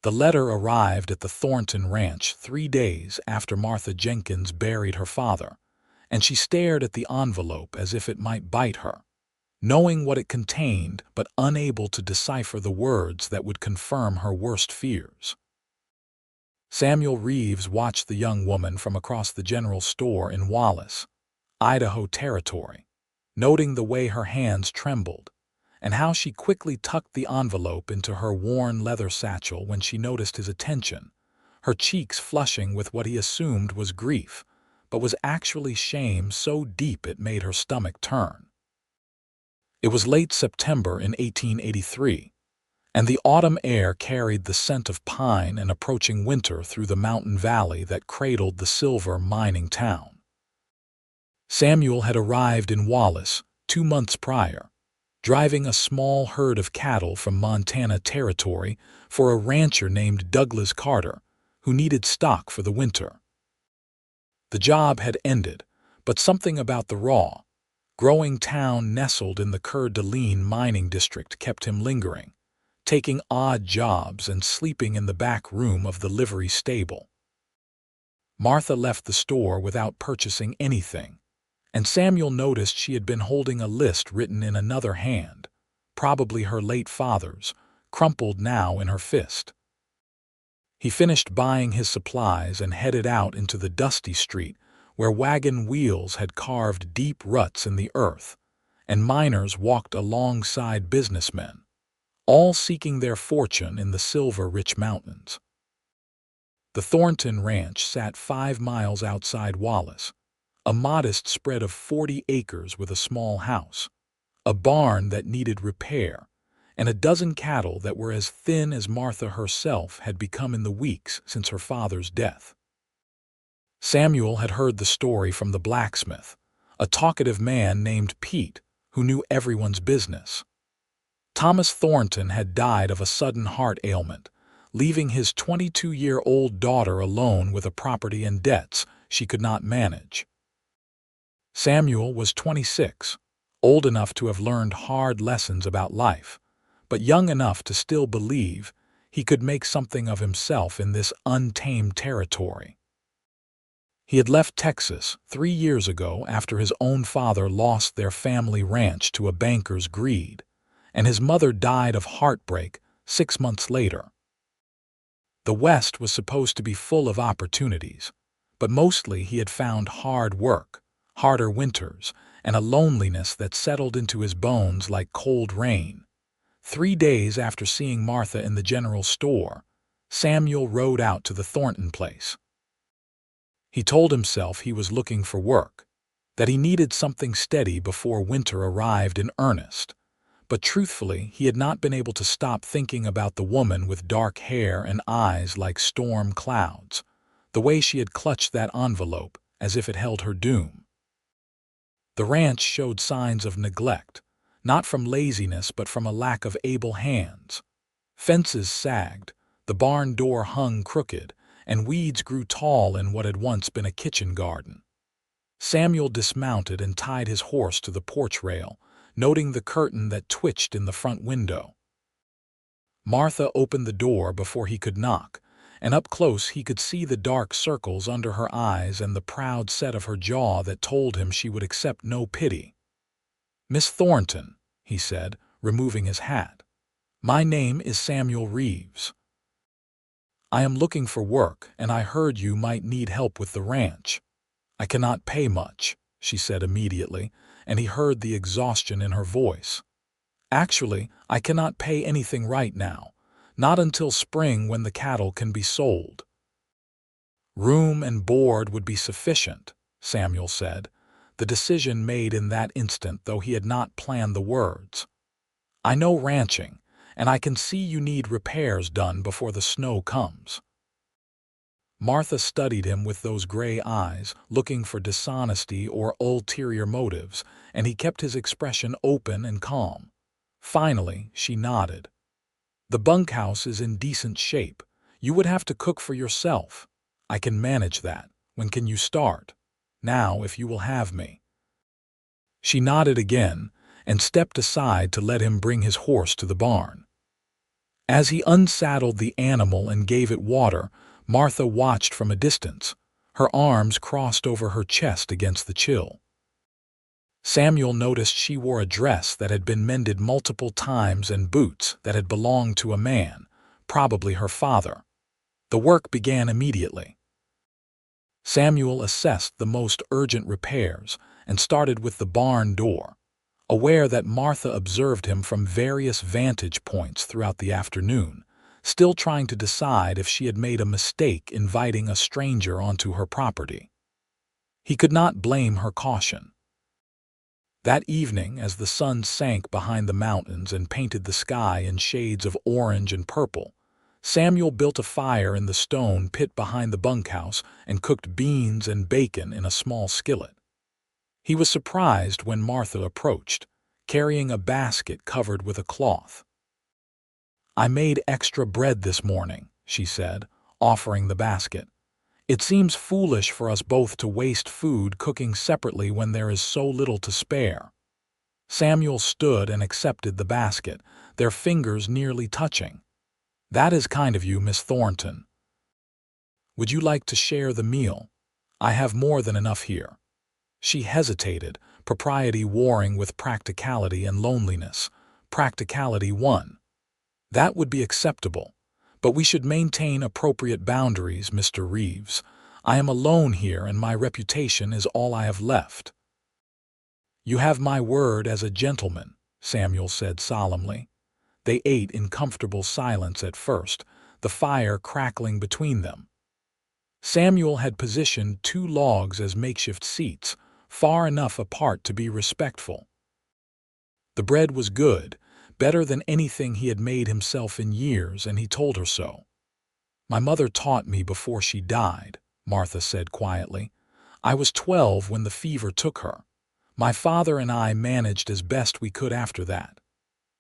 The letter arrived at the Thornton Ranch 3 days after Martha Jenkins buried her father, and she stared at the envelope as if it might bite her, knowing what it contained but unable to decipher the words that would confirm her worst fears. Samuel Reeves watched the young woman from across the general store in Wallace, Idaho Territory, noting the way her hands trembled and how she quickly tucked the envelope into her worn leather satchel when she noticed his attention, her cheeks flushing with what he assumed was grief, but was actually shame so deep it made her stomach turn. It was late September in 1883, and the autumn air carried the scent of pine and approaching winter through the mountain valley that cradled the silver mining town. Samuel had arrived in Wallace 2 months prior, driving a small herd of cattle from Montana Territory for a rancher named Douglas Carter, who needed stock for the winter. The job had ended, but something about the raw, growing town nestled in the Coeur d'Alene mining district kept him lingering, taking odd jobs and sleeping in the back room of the livery stable. Martha left the store without purchasing anything, and Samuel noticed she had been holding a list written in another hand, probably her late father's, crumpled now in her fist. He finished buying his supplies and headed out into the dusty street where wagon wheels had carved deep ruts in the earth, and miners walked alongside businessmen, all seeking their fortune in the silver-rich mountains. The Thornton Ranch sat 5 miles outside Wallace, a modest spread of 40 acres with a small house, a barn that needed repair, and a dozen cattle that were as thin as Martha herself had become in the weeks since her father's death. Samuel had heard the story from the blacksmith, a talkative man named Pete who knew everyone's business. Thomas Thornton had died of a sudden heart ailment, leaving his 22-year-old daughter alone with a property and debts she could not manage. Samuel was 26, old enough to have learned hard lessons about life, but young enough to still believe he could make something of himself in this untamed territory. He had left Texas 3 years ago after his own father lost their family ranch to a banker's greed, and his mother died of heartbreak 6 months later. The West was supposed to be full of opportunities, but mostly he had found hard work, harder winters, and a loneliness that settled into his bones like cold rain. 3 days after seeing Martha in the general store, Samuel rode out to the Thornton place. He told himself he was looking for work, that he needed something steady before winter arrived in earnest, but truthfully he had not been able to stop thinking about the woman with dark hair and eyes like storm clouds, the way she had clutched that envelope as if it held her doom. The ranch showed signs of neglect, not from laziness but from a lack of able hands. Fences sagged, the barn door hung crooked, and weeds grew tall in what had once been a kitchen garden. Samuel dismounted and tied his horse to the porch rail, noting the curtain that twitched in the front window. Martha opened the door before he could knock, and up close he could see the dark circles under her eyes and the proud set of her jaw that told him she would accept no pity. "Miss Thornton," he said, removing his hat, "my name is Samuel Reeves. I am looking for work, and I heard you might need help with the ranch. I cannot pay much," she said immediately, and he heard the exhaustion in her voice. "Actually, I cannot pay anything right now. Not until spring when the cattle can be sold." "Room and board would be sufficient," Samuel said, the decision made in that instant though he had not planned the words. "I know ranching, and I can see you need repairs done before the snow comes." Martha studied him with those gray eyes, looking for dishonesty or ulterior motives, and he kept his expression open and calm. Finally, she nodded. "The bunkhouse is in decent shape. You would have to cook for yourself. I can manage that. When can you start? Now, if you will have me." She nodded again and stepped aside to let him bring his horse to the barn. As he unsaddled the animal and gave it water, Martha watched from a distance, her arms crossed over her chest against the chill. Samuel noticed she wore a dress that had been mended multiple times and boots that had belonged to a man, probably her father. The work began immediately. Samuel assessed the most urgent repairs and started with the barn door, aware that Martha observed him from various vantage points throughout the afternoon, still trying to decide if she had made a mistake inviting a stranger onto her property. He could not blame her caution. That evening, as the sun sank behind the mountains and painted the sky in shades of orange and purple, Samuel built a fire in the stone pit behind the bunkhouse and cooked beans and bacon in a small skillet. He was surprised when Martha approached, carrying a basket covered with a cloth. "I made extra bread this morning," she said, offering the basket. "It seems foolish for us both to waste food cooking separately when there is so little to spare." Samuel stood and accepted the basket, their fingers nearly touching. "That is kind of you, Miss Thornton. Would you like to share the meal? I have more than enough here." She hesitated, propriety warring with practicality and loneliness. Practicality won. "That would be acceptable, but we should maintain appropriate boundaries, Mr. Reeves. I am alone here and my reputation is all I have left." "You have my word as a gentleman," Samuel said solemnly. They ate in comfortable silence at first, the fire crackling between them. Samuel had positioned 2 logs as makeshift seats, far enough apart to be respectful. The bread was good, better than anything he had made himself in years, and he told her so. "My mother taught me before she died," Martha said quietly. "I was 12 when the fever took her. My father and I managed as best we could after that."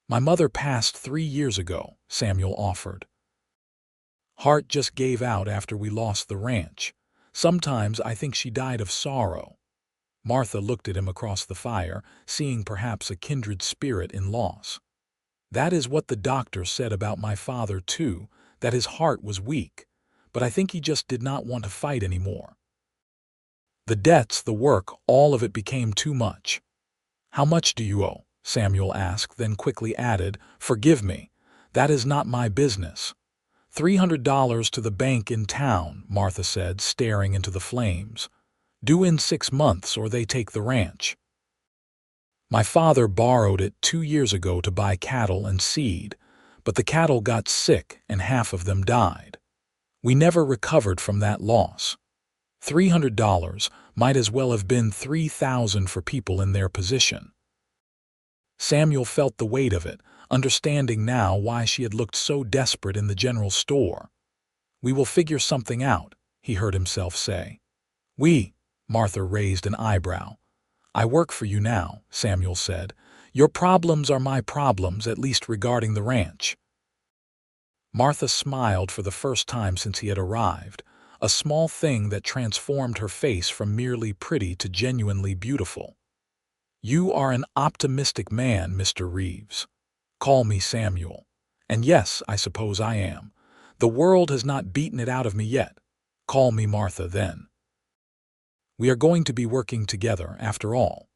"My mother passed 3 years ago," Samuel offered. "Heart just gave out after we lost the ranch. Sometimes I think she died of sorrow." Martha looked at him across the fire, seeing perhaps a kindred spirit in loss. "That is what the doctor said about my father, too, that his heart was weak, but I think he just did not want to fight anymore. The debts, the work, all of it became too much." "How much do you owe?" Samuel asked, then quickly added, "Forgive me, that is not my business." $300 to the bank in town," Martha said, staring into the flames. "Due in 6 months or they take the ranch. My father borrowed it 2 years ago to buy cattle and seed, but the cattle got sick and half of them died. We never recovered from that loss. $300 might as well have been $3,000 for people in their position." Samuel felt the weight of it, understanding now why she had looked so desperate in the general store. "We will figure something out," he heard himself say. "We?" Martha raised an eyebrow. "I work for you now," Samuel said. "Your problems are my problems, at least regarding the ranch." Martha smiled for the first time since he had arrived, a small thing that transformed her face from merely pretty to genuinely beautiful. "You are an optimistic man, Mr. Reeves. Call me Samuel. And yes, I suppose I am. The world has not beaten it out of me yet. Call me Martha then. We are going to be working together, after all."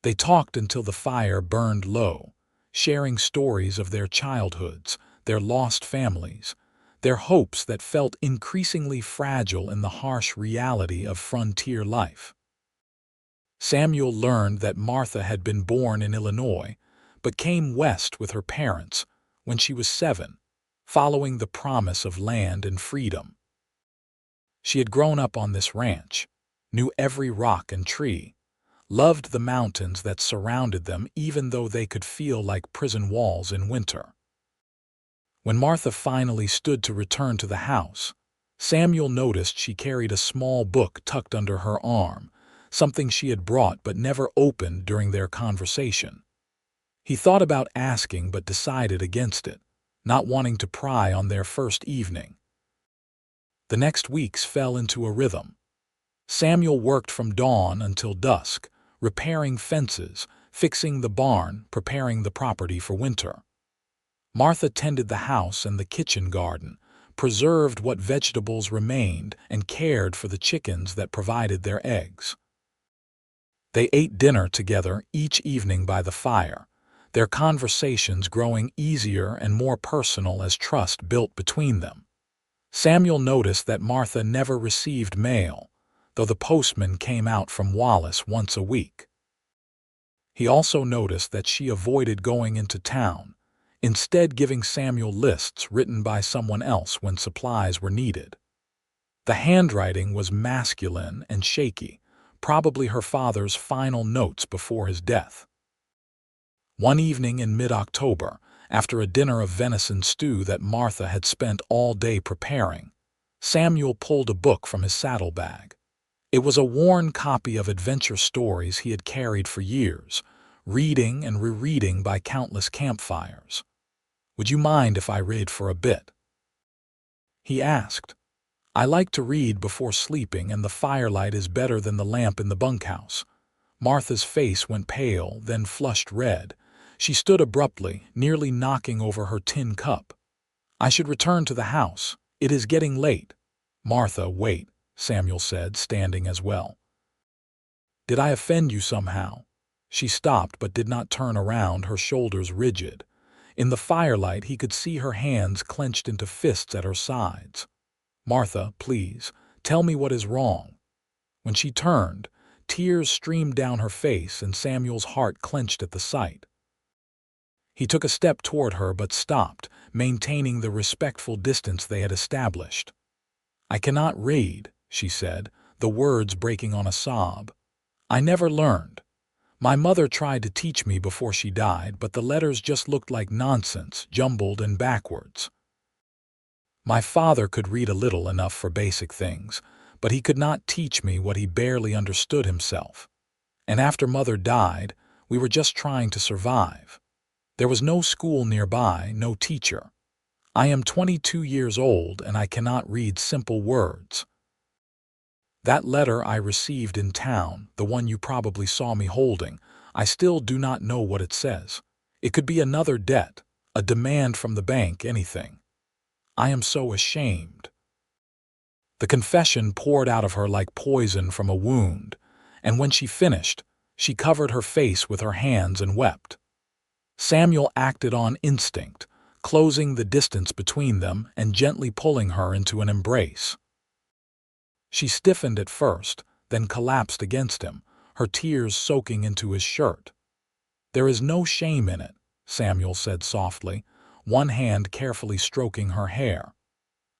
They talked until the fire burned low, sharing stories of their childhoods, their lost families, their hopes that felt increasingly fragile in the harsh reality of frontier life. Samuel learned that Martha had been born in Illinois, but came west with her parents when she was 7, following the promise of land and freedom. She had grown up on this ranch, knew every rock and tree, loved the mountains that surrounded them even though they could feel like prison walls in winter. When Martha finally stood to return to the house, Samuel noticed she carried a small book tucked under her arm, something she had brought but never opened during their conversation. He thought about asking but decided against it, not wanting to pry on their first evening. The next weeks fell into a rhythm. Samuel worked from dawn until dusk, repairing fences, fixing the barn, preparing the property for winter. Martha tended the house and the kitchen garden, preserved what vegetables remained, and cared for the chickens that provided their eggs. They ate dinner together each evening by the fire, their conversations growing easier and more personal as trust built between them. Samuel noticed that Martha never received mail, though the postman came out from Wallace once a week. He also noticed that she avoided going into town, instead giving Samuel lists written by someone else when supplies were needed. The handwriting was masculine and shaky, probably her father's final notes before his death. One evening in mid-October, after a dinner of venison stew that Martha had spent all day preparing, Samuel pulled a book from his saddlebag. It was a worn copy of adventure stories he had carried for years, reading and rereading by countless campfires. "Would you mind if I read for a bit?" he asked. "I like to read before sleeping, and the firelight is better than the lamp in the bunkhouse." Martha's face went pale, then flushed red. She stood abruptly, nearly knocking over her tin cup. "I should return to the house. It is getting late." "Martha, wait," Samuel said, standing as well. "Did I offend you somehow?" She stopped but did not turn around, her shoulders rigid. In the firelight he could see her hands clenched into fists at her sides. "Martha, please, tell me what is wrong." When she turned, tears streamed down her face and Samuel's heart clenched at the sight. He took a step toward her but stopped, maintaining the respectful distance they had established. "I cannot read," she said, the words breaking on a sob. "I never learned. My mother tried to teach me before she died, but the letters just looked like nonsense, jumbled and backwards. My father could read a little enough for basic things, but he could not teach me what he barely understood himself. And after Mother died, we were just trying to survive. There was no school nearby, no teacher. I am 22 years old and I cannot read simple words. That letter I received in town, the one you probably saw me holding, I still do not know what it says. It could be another debt, a demand from the bank, anything. I am so ashamed." The confession poured out of her like poison from a wound, and when she finished, she covered her face with her hands and wept. Samuel acted on instinct, closing the distance between them and gently pulling her into an embrace. She stiffened at first, then collapsed against him, her tears soaking into his shirt. "There is no shame in it," Samuel said softly, one hand carefully stroking her hair.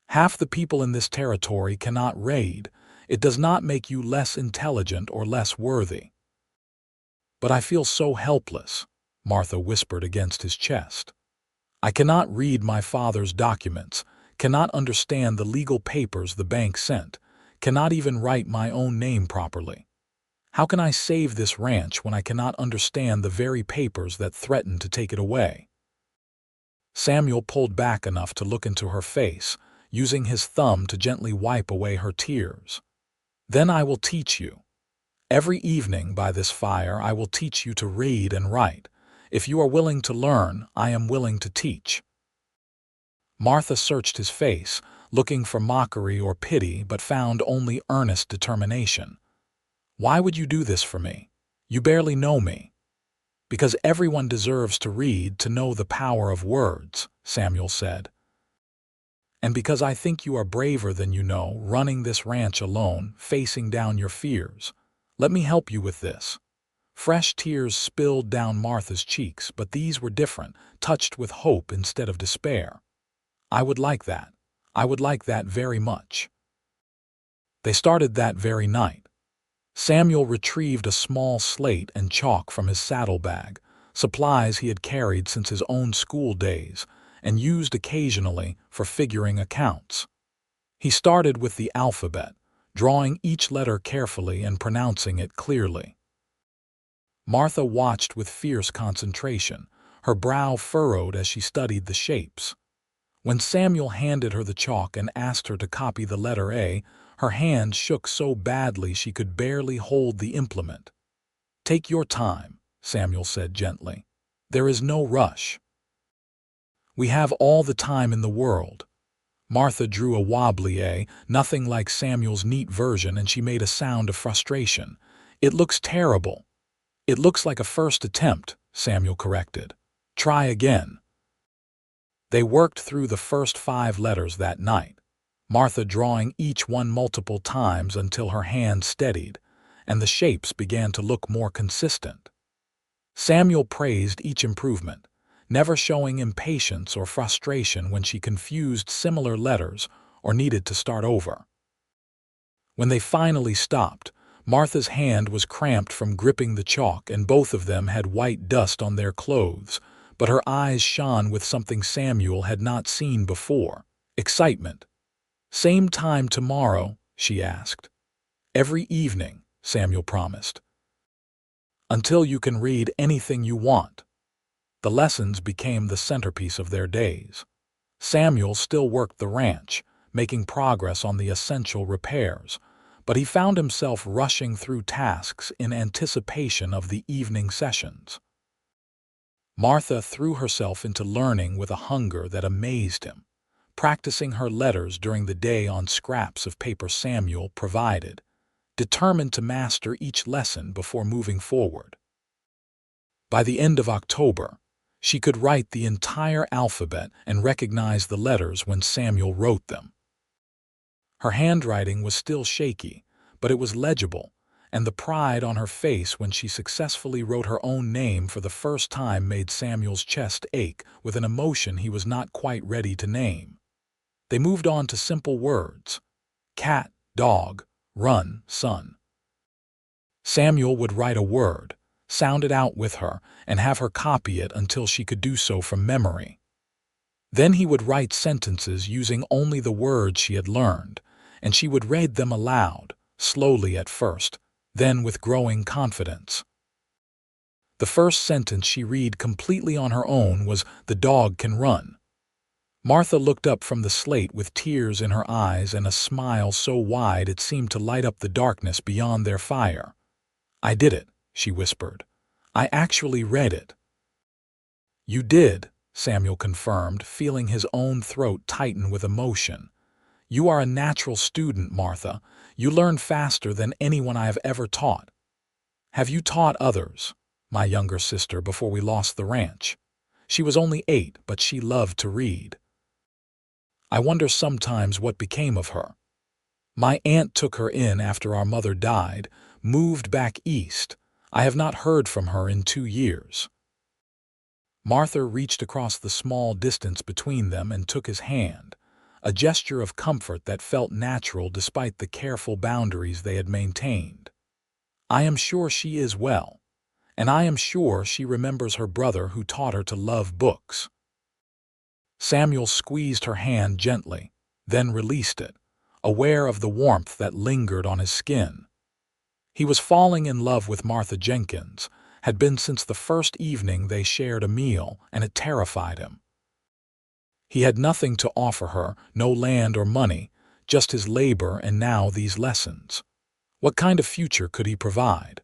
"Half the people in this territory cannot read. It does not make you less intelligent or less worthy." "But I feel so helpless," Martha whispered against his chest. "I cannot read my father's documents, cannot understand the legal papers the bank sent, cannot even write my own name properly. How can I save this ranch when I cannot understand the very papers that threaten to take it away?" Samuel pulled back enough to look into her face, using his thumb to gently wipe away her tears. "Then I will teach you. Every evening by this fire I will teach you to read and write. If you are willing to learn, I am willing to teach." Martha searched his face, looking for mockery or pity, but found only earnest determination. "Why would you do this for me? You barely know me." "Because everyone deserves to read, to know the power of words," Samuel said. "And because I think you are braver than you know, running this ranch alone, facing down your fears. Let me help you with this." Fresh tears spilled down Martha's cheeks, but these were different, touched with hope instead of despair. "I would like that. I would like that very much." They started that very night. Samuel retrieved a small slate and chalk from his saddlebag, supplies he had carried since his own school days, and used occasionally for figuring accounts. He started with the alphabet, drawing each letter carefully and pronouncing it clearly. Martha watched with fierce concentration, her brow furrowed as she studied the shapes. When Samuel handed her the chalk and asked her to copy the letter A, her hand shook so badly she could barely hold the implement. "Take your time," Samuel said gently. "There is no rush." We have all the time in the world." Martha drew a wobbly A, nothing like Samuel's neat version, and she made a sound of frustration. "It looks terrible." "It looks like a first attempt," Samuel corrected. "Try again." They worked through the first 5 letters that night, Martha drawing each one multiple times until her hand steadied, and the shapes began to look more consistent. Samuel praised each improvement, never showing impatience or frustration when she confused similar letters or needed to start over. When they finally stopped, Martha's hand was cramped from gripping the chalk, and both of them had white dust on their clothes, but her eyes shone with something Samuel had not seen before: excitement. "Same time tomorrow?" she asked. "Every evening," Samuel promised. "Until you can read anything you want." The lessons became the centerpiece of their days. Samuel still worked the ranch, making progress on the essential repairs, but he found himself rushing through tasks in anticipation of the evening sessions. Martha threw herself into learning with a hunger that amazed him, practicing her letters during the day on scraps of paper Samuel provided, determined to master each lesson before moving forward. By the end of October, she could write the entire alphabet and recognize the letters when Samuel wrote them. Her handwriting was still shaky, but it was legible, and the pride on her face when she successfully wrote her own name for the first time made Samuel's chest ache with an emotion he was not quite ready to name. They moved on to simple words: cat, dog, run, son. Samuel would write a word, sound it out with her, and have her copy it until she could do so from memory. Then he would write sentences using only the words she had learned, and she would read them aloud, slowly at first, then with growing confidence. The first sentence she read completely on her own was, "The dog can run." Martha looked up from the slate with tears in her eyes and a smile so wide it seemed to light up the darkness beyond their fire. "I did it," she whispered. "I actually read it." "You did," Samuel confirmed, feeling his own throat tighten with emotion. "You are a natural student, Martha. You learn faster than anyone I have ever taught." "Have you taught others?" "My younger sister, before we lost the ranch. She was only 8, but she loved to read. I wonder sometimes what became of her. My aunt took her in after our mother died, moved back east. I have not heard from her in 2 years." Martha reached across the small distance between them and took his hand, a gesture of comfort that felt natural despite the careful boundaries they had maintained. "I am sure she is well, and I am sure she remembers her brother who taught her to love books." Samuel squeezed her hand gently, then released it, aware of the warmth that lingered on his skin. He was falling in love with Martha Jenkins, had been since the first evening they shared a meal, and it terrified him. He had nothing to offer her, no land or money, just his labor and now these lessons. What kind of future could he provide?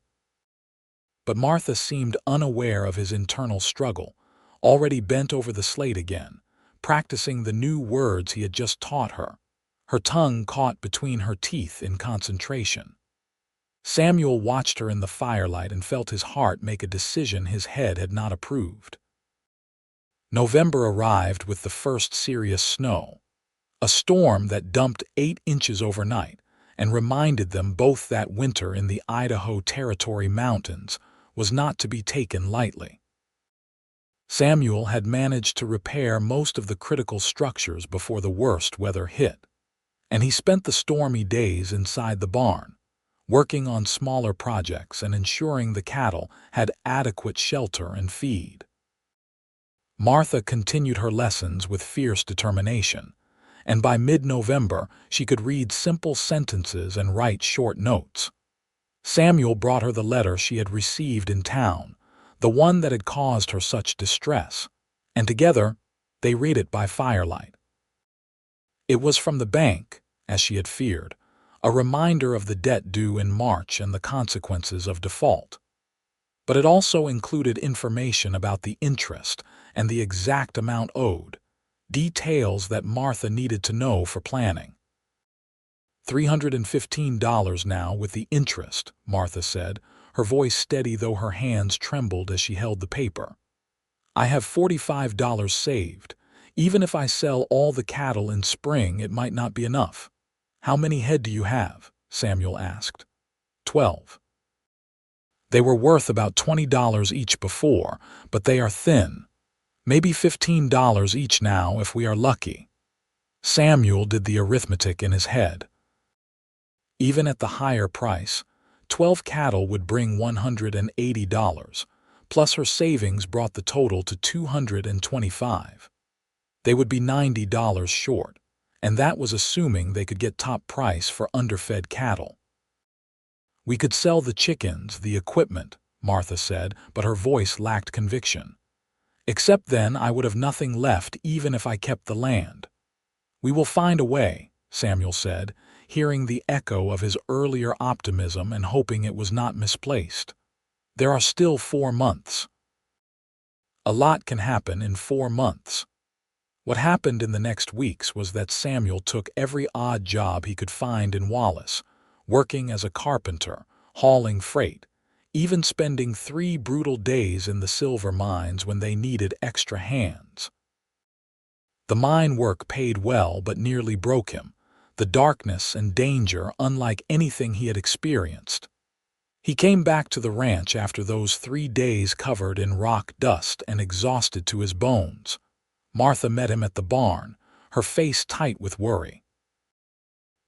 But Martha seemed unaware of his internal struggle, already bent over the slate again, practicing the new words he had just taught her, her tongue caught between her teeth in concentration. Samuel watched her in the firelight and felt his heart make a decision his head had not approved. November arrived with the first serious snow, a storm that dumped 8 inches overnight and reminded them both that winter in the Idaho Territory mountains was not to be taken lightly. Samuel had managed to repair most of the critical structures before the worst weather hit, and he spent the stormy days inside the barn, working on smaller projects and ensuring the cattle had adequate shelter and feed. Martha continued her lessons with fierce determination, and by mid-November she could read simple sentences and write short notes. Samuel brought her the letter she had received in town, the one that had caused her such distress, and together they read it by firelight. It was from the bank, as she had feared, a reminder of the debt due in March and the consequences of default. But it also included information about the interest and the exact amount owed, details that Martha needed to know for planning. $315 now with the interest, Martha said, her voice steady though her hands trembled as she held the paper. I have $45 saved. Even if I sell all the cattle in spring, it might not be enough. How many head do you have? Samuel asked. 12. They were worth about $20 each before, but they are thin. Maybe $15 each now if we are lucky. Samuel did the arithmetic in his head. Even at the higher price, 12 cattle would bring $180, plus her savings brought the total to $225. They would be $90 short, and that was assuming they could get top price for underfed cattle. We could sell the chickens, the equipment, Martha said, but her voice lacked conviction. Except then I would have nothing left even if I kept the land. We will find a way, Samuel said, hearing the echo of his earlier optimism and hoping it was not misplaced. There are still 4 months. A lot can happen in 4 months. What happened in the next weeks was that Samuel took every odd job he could find in Wallace, working as a carpenter, hauling freight, even spending 3 brutal days in the silver mines when they needed extra hands. The mine work paid well but nearly broke him, the darkness and danger unlike anything he had experienced. He came back to the ranch after those 3 days covered in rock dust and exhausted to his bones. Martha met him at the barn, her face tight with worry.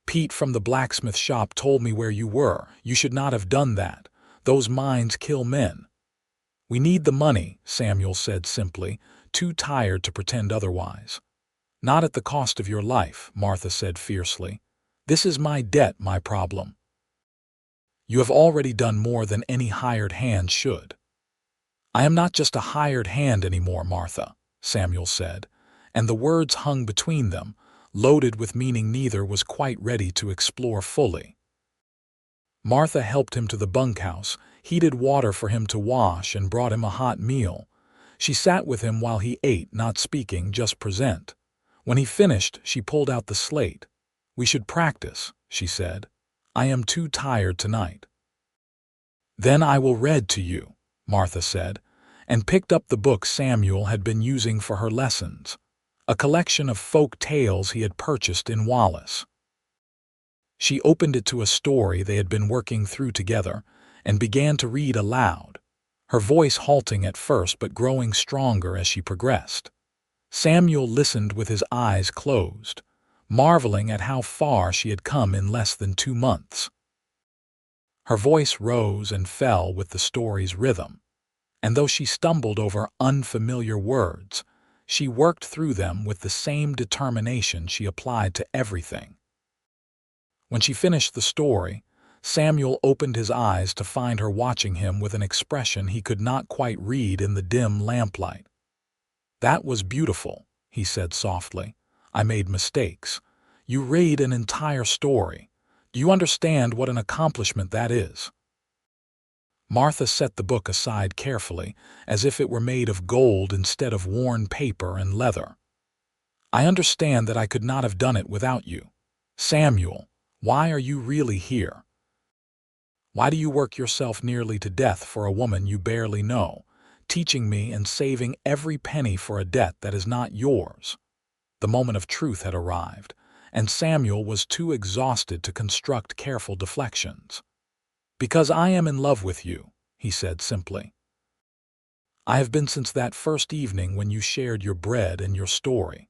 Pete from the blacksmith shop told me where you were. You should not have done that. Those mines kill men. We need the money, Samuel said simply, too tired to pretend otherwise. Not at the cost of your life, Martha said fiercely. This is my debt, my problem. You have already done more than any hired hand should. I am not just a hired hand anymore, Martha, Samuel said, and the words hung between them, loaded with meaning neither was quite ready to explore fully. Martha helped him to the bunkhouse, heated water for him to wash, and brought him a hot meal. She sat with him while he ate, not speaking, just present. When he finished, she pulled out the slate. We should practice, she said. I am too tired tonight. Then I will read to you, Martha said, and picked up the book Samuel had been using for her lessons, a collection of folk tales he had purchased in Wallace. She opened it to a story they had been working through together and began to read aloud, her voice halting at first but growing stronger as she progressed. Samuel listened with his eyes closed, marveling at how far she had come in less than 2 months. Her voice rose and fell with the story's rhythm, and though she stumbled over unfamiliar words, she worked through them with the same determination she applied to everything. When she finished the story, Samuel opened his eyes to find her watching him with an expression he could not quite read in the dim lamplight. That was beautiful, he said softly. I made mistakes. You read an entire story. Do you understand what an accomplishment that is? Martha set the book aside carefully, as if it were made of gold instead of worn paper and leather. I understand that I could not have done it without you. Samuel, why are you really here? Why do you work yourself nearly to death for a woman you barely know, teaching me and saving every penny for a debt that is not yours? The moment of truth had arrived, and Samuel was too exhausted to construct careful deflections. Because I am in love with you, he said simply. I have been since that first evening when you shared your bread and your story.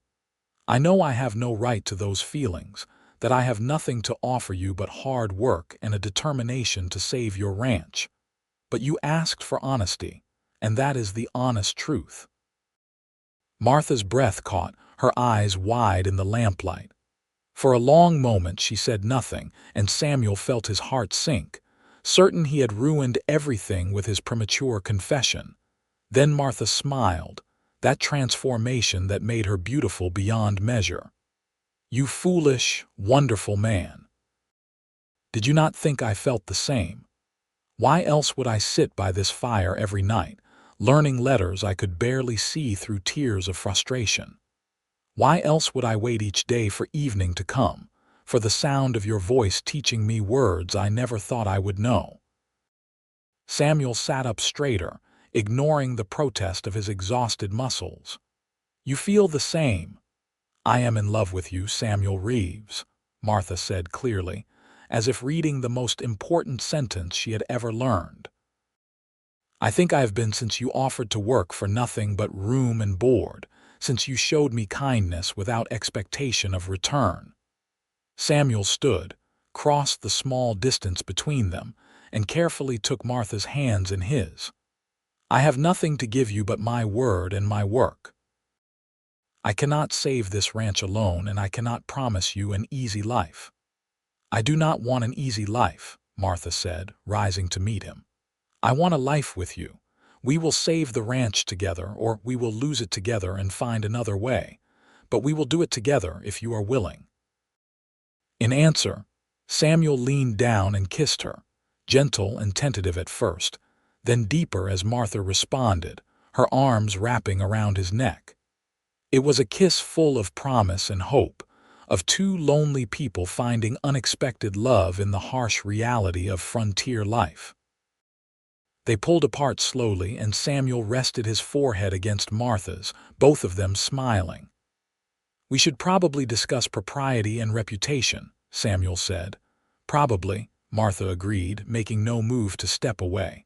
I know I have no right to those feelings, that I have nothing to offer you but hard work and a determination to save your ranch. But you asked for honesty, and that is the honest truth. Martha's breath caught, her eyes wide in the lamplight. For a long moment she said nothing, and Samuel felt his heart sink, certain he had ruined everything with his premature confession. Then Martha smiled, that transformation that made her beautiful beyond measure. You foolish, wonderful man. Did you not think I felt the same? Why else would I sit by this fire every night, learning letters I could barely see through tears of frustration? Why else would I wait each day for evening to come, for the sound of your voice teaching me words I never thought I would know?" Samuel sat up straighter, ignoring the protest of his exhausted muscles. "You feel the same." "I am in love with you, Samuel Reeves," Martha said clearly, as if reading the most important sentence she had ever learned. "I think I have been since you offered to work for nothing but room and board, since you showed me kindness without expectation of return." Samuel stood, crossed the small distance between them, and carefully took Martha's hands in his. "I have nothing to give you but my word and my work. I cannot save this ranch alone, and I cannot promise you an easy life." "I do not want an easy life," Martha said, rising to meet him. "I want a life with you. We will save the ranch together, or we will lose it together and find another way, but we will do it together if you are willing." In answer, Samuel leaned down and kissed her, gentle and tentative at first, then deeper as Martha responded, her arms wrapping around his neck. It was a kiss full of promise and hope, of two lonely people finding unexpected love in the harsh reality of frontier life. They pulled apart slowly, and Samuel rested his forehead against Martha's, both of them smiling. "We should probably discuss propriety and reputation," Samuel said. "Probably," Martha agreed, making no move to step away.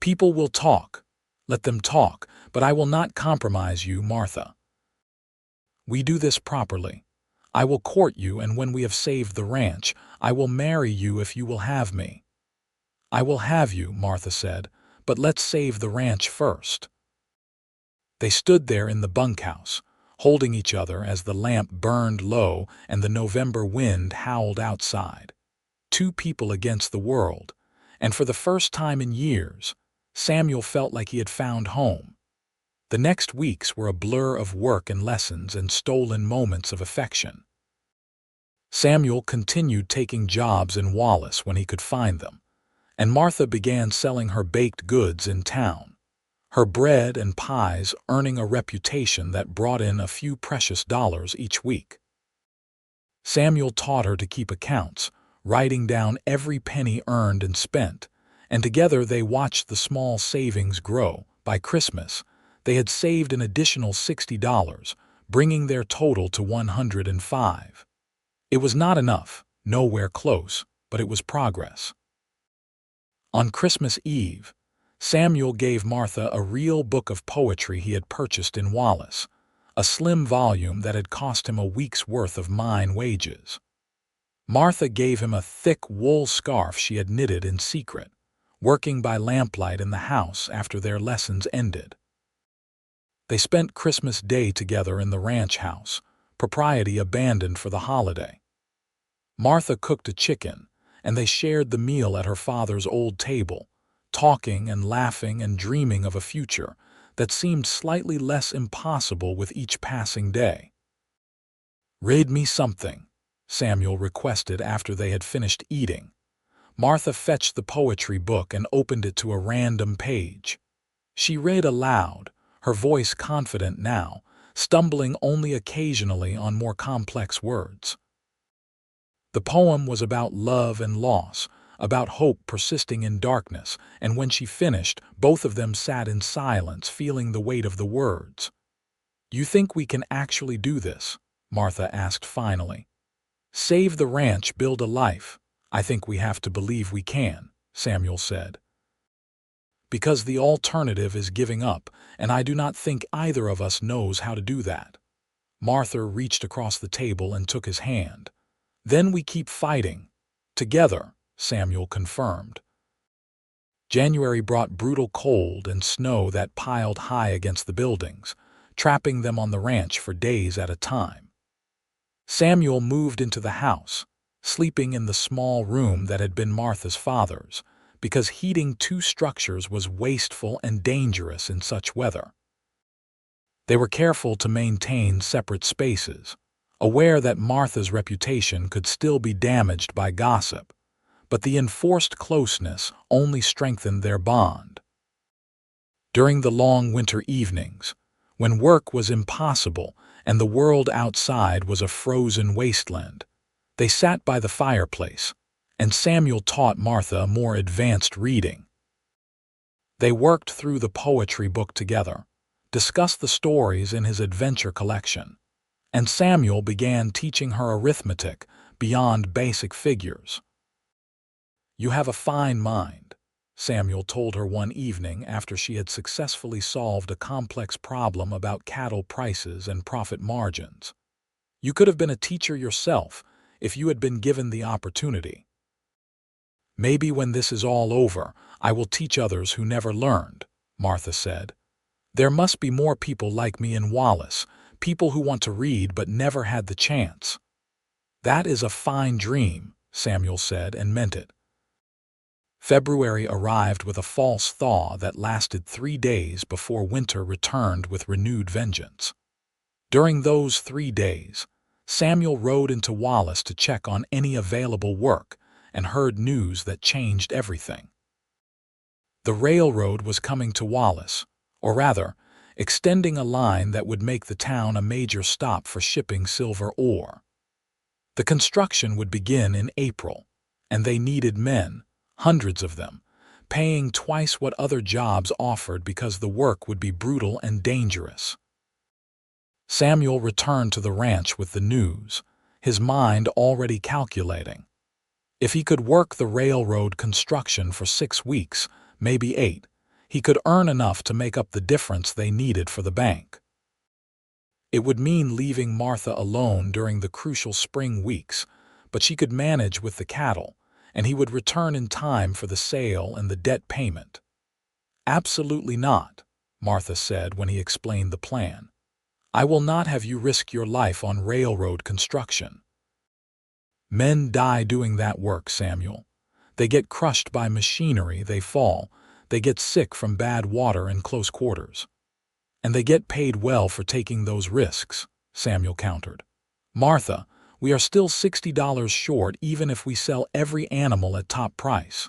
"People will talk. Let them talk, but I will not compromise you, Martha. We do this properly. I will court you, and when we have saved the ranch, I will marry you if you will have me." "I will have you," Martha said, "but let's save the ranch first." They stood there in the bunkhouse, holding each other as the lamp burned low and the November wind howled outside. Two people against the world, and for the first time in years, Samuel felt like he had found home. The next weeks were a blur of work and lessons and stolen moments of affection. Samuel continued taking jobs in Wallace when he could find them, and Martha began selling her baked goods in town, her bread and pies earning a reputation that brought in a few precious dollars each week. Samuel taught her to keep accounts, writing down every penny earned and spent, and together they watched the small savings grow. By Christmas, they had saved an additional $60, bringing their total to $105. It was not enough, nowhere close, but it was progress. On Christmas Eve, Samuel gave Martha a real book of poetry he had purchased in Wallace, a slim volume that had cost him a week's worth of mine wages. Martha gave him a thick wool scarf she had knitted in secret, working by lamplight in the house after their lessons ended. They spent Christmas Day together in the ranch house, propriety abandoned for the holiday. Martha cooked a chicken, and they shared the meal at her father's old table, talking and laughing and dreaming of a future that seemed slightly less impossible with each passing day. "Read me something," Samuel requested after they had finished eating. Martha fetched the poetry book and opened it to a random page. She read aloud, her voice confident now, stumbling only occasionally on more complex words. The poem was about love and loss, about hope persisting in darkness, and when she finished, both of them sat in silence, feeling the weight of the words. "You think we can actually do this?" Martha asked finally. "Save the ranch, build a life. I think we have to believe we can," Samuel said. "Because the alternative is giving up, and I do not think either of us knows how to do that." Martha reached across the table and took his hand. "Then we keep fighting. Together," Samuel confirmed. January brought brutal cold and snow that piled high against the buildings, trapping them on the ranch for days at a time. Samuel moved into the house, sleeping in the small room that had been Martha's father's, because heating two structures was wasteful and dangerous in such weather. They were careful to maintain separate spaces, aware that Martha's reputation could still be damaged by gossip, but the enforced closeness only strengthened their bond. During the long winter evenings, when work was impossible and the world outside was a frozen wasteland. They sat by the fireplace, and Samuel taught Martha more advanced reading. They worked through the poetry book together, discussed the stories in his adventure collection, and Samuel began teaching her arithmetic beyond basic figures. "You have a fine mind," Samuel told her one evening after she had successfully solved a complex problem about cattle prices and profit margins. "You could have been a teacher yourself if you had been given the opportunity." "Maybe when this is all over, I will teach others who never learned," Martha said. "There must be more people like me in Wallace, people who want to read but never had the chance." "That is a fine dream," Samuel said, and meant it. February arrived with a false thaw that lasted 3 days before winter returned with renewed vengeance. During those 3 days, Samuel rode into Wallace to check on any available work and heard news that changed everything. The railroad was coming to Wallace, or rather, extending a line that would make the town a major stop for shipping silver ore. The construction would begin in April, and they needed men, hundreds of them, paying twice what other jobs offered because the work would be brutal and dangerous. Samuel returned to the ranch with the news, his mind already calculating. If he could work the railroad construction for 6 weeks, maybe 8, he could earn enough to make up the difference they needed for the bank. It would mean leaving Martha alone during the crucial spring weeks, but she could manage with the cattle, and he would return in time for the sale and the debt payment. "Absolutely not," Martha said when he explained the plan. "I will not have you risk your life on railroad construction." "Men die doing that work, Samuel. They get crushed by machinery, they fall, they get sick from bad water in close quarters. And they get paid well for taking those risks," Samuel countered. "Martha, we are still $60 short even if we sell every animal at top price."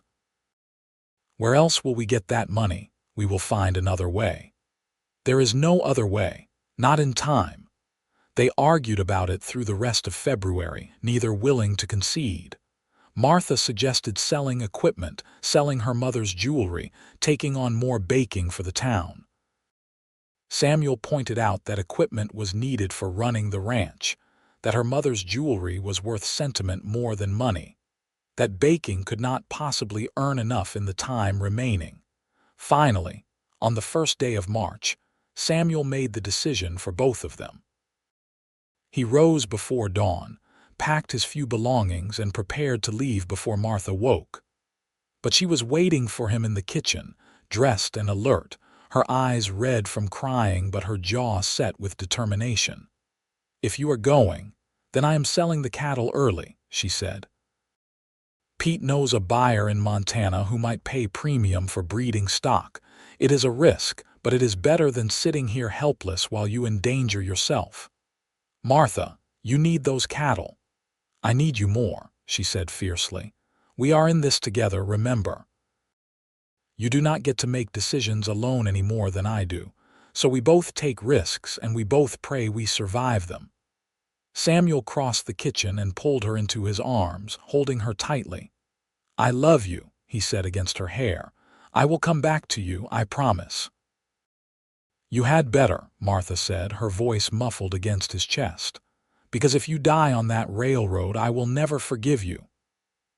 "Where else will we get that money? We will find another way." "There is no other way, not in time." They argued about it through the rest of February, neither willing to concede. Martha suggested selling equipment, selling her mother's jewelry, taking on more baking for the town. Samuel pointed out that equipment was needed for running the ranch, that her mother's jewelry was worth sentiment more than money, that baking could not possibly earn enough in the time remaining. Finally, on the first day of March, Samuel made the decision for both of them. He rose before dawn, packed his few belongings, and prepared to leave before Martha woke. But she was waiting for him in the kitchen, dressed and alert, her eyes red from crying but her jaw set with determination. "If you are going, then I am selling the cattle early," she said. "Pete knows a buyer in Montana who might pay premium for breeding stock. It is a risk, but it is better than sitting here helpless while you endanger yourself. Martha, you need those cattle." "I need you more," she said fiercely. "We are in this together, remember. You do not get to make decisions alone any more than I do, so we both take risks and we both pray we survive them." Samuel crossed the kitchen and pulled her into his arms, holding her tightly. "I love you," he said against her hair. "I will come back to you, I promise." "You had better," Martha said, her voice muffled against his chest. "Because if you die on that railroad, I will never forgive you."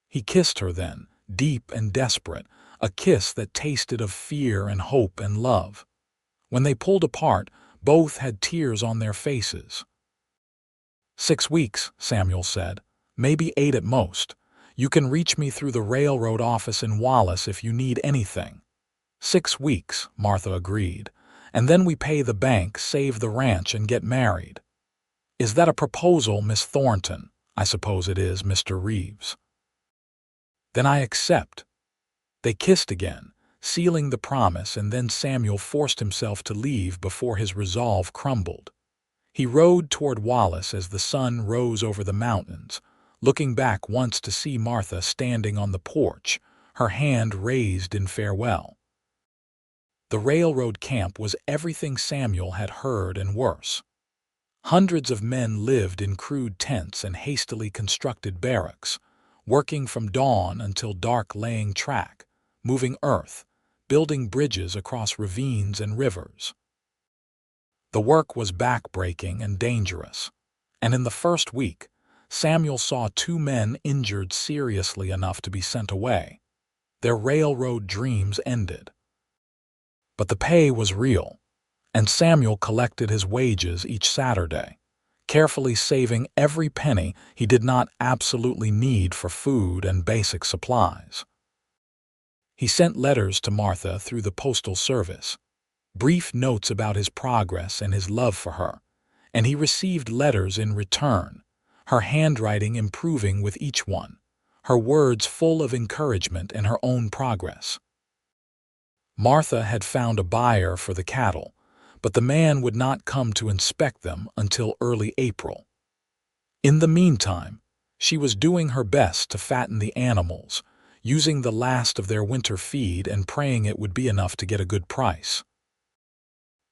He kissed her then, deep and desperate, a kiss that tasted of fear and hope and love. When they pulled apart, both had tears on their faces. "6 weeks," Samuel said. "Maybe 8 at most. You can reach me through the railroad office in Wallace if you need anything." 6 weeks, Martha agreed. "And then we pay the bank, save the ranch, and get married." "Is that a proposal, Miss Thornton?" "I suppose it is, Mr. Reeves." "Then I accept." They kissed again, sealing the promise, and then Samuel forced himself to leave before his resolve crumbled. He rode toward Wallace as the sun rose over the mountains, looking back once to see Martha standing on the porch, her hand raised in farewell. The railroad camp was everything Samuel had heard and worse. Hundreds of men lived in crude tents and hastily constructed barracks, working from dawn until dark, laying track, moving earth, building bridges across ravines and rivers. The work was back-breaking and dangerous, and in the first week, Samuel saw 2 men injured seriously enough to be sent away. Their railroad dreams ended. But the pay was real, and Samuel collected his wages each Saturday, carefully saving every penny he did not absolutely need for food and basic supplies. He sent letters to Martha through the postal service, brief notes about his progress and his love for her, and he received letters in return, her handwriting improving with each one, her words full of encouragement and her own progress. Martha had found a buyer for the cattle, but the man would not come to inspect them until early April. In the meantime, she was doing her best to fatten the animals, using the last of their winter feed and praying it would be enough to get a good price.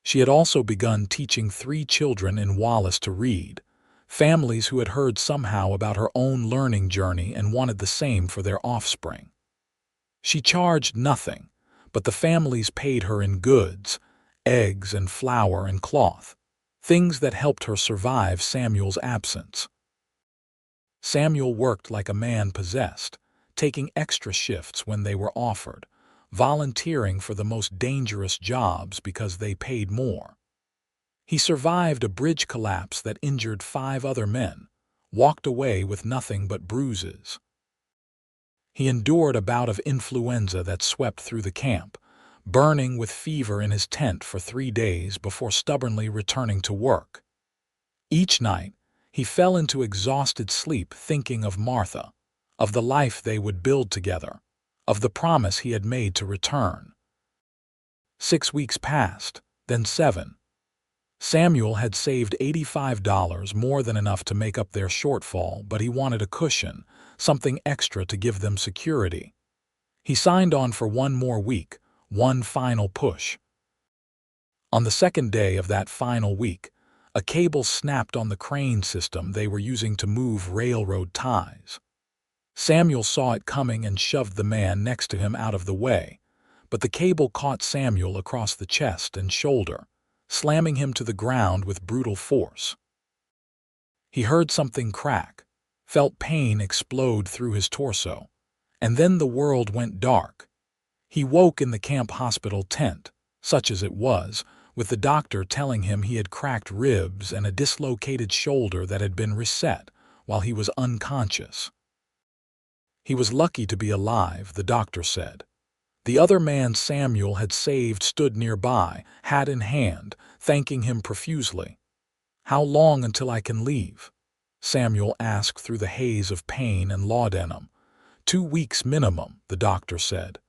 She had also begun teaching 3 children in Wallace to read, families who had heard somehow about her own learning journey and wanted the same for their offspring. She charged nothing, but the families paid her in goods, eggs and flour and cloth, things that helped her survive Samuel's absence. Samuel worked like a man possessed, taking extra shifts when they were offered, volunteering for the most dangerous jobs because they paid more. He survived a bridge collapse that injured 5 other men, walked away with nothing but bruises. He endured a bout of influenza that swept through the camp, burning with fever in his tent for 3 days before stubbornly returning to work. Each night, he fell into exhausted sleep thinking of Martha, of the life they would build together, of the promise he had made to return. 6 weeks passed, then 7. Samuel had saved $85, more than enough to make up their shortfall, but he wanted a cushion, something extra to give them security. He signed on for 1 more week, one final push. On the 2nd day of that final week, a cable snapped on the crane system they were using to move railroad ties. Samuel saw it coming and shoved the man next to him out of the way, but the cable caught Samuel across the chest and shoulder, slamming him to the ground with brutal force. He heard something crack, felt pain explode through his torso, and then the world went dark. He woke in the camp hospital tent, such as it was, with the doctor telling him he had cracked ribs and a dislocated shoulder that had been reset while he was unconscious. He was lucky to be alive, the doctor said. The other man Samuel had saved stood nearby, hat in hand, thanking him profusely. "How long until I can leave?" Samuel asked through the haze of pain and laudanum. 2 weeks minimum, the doctor said.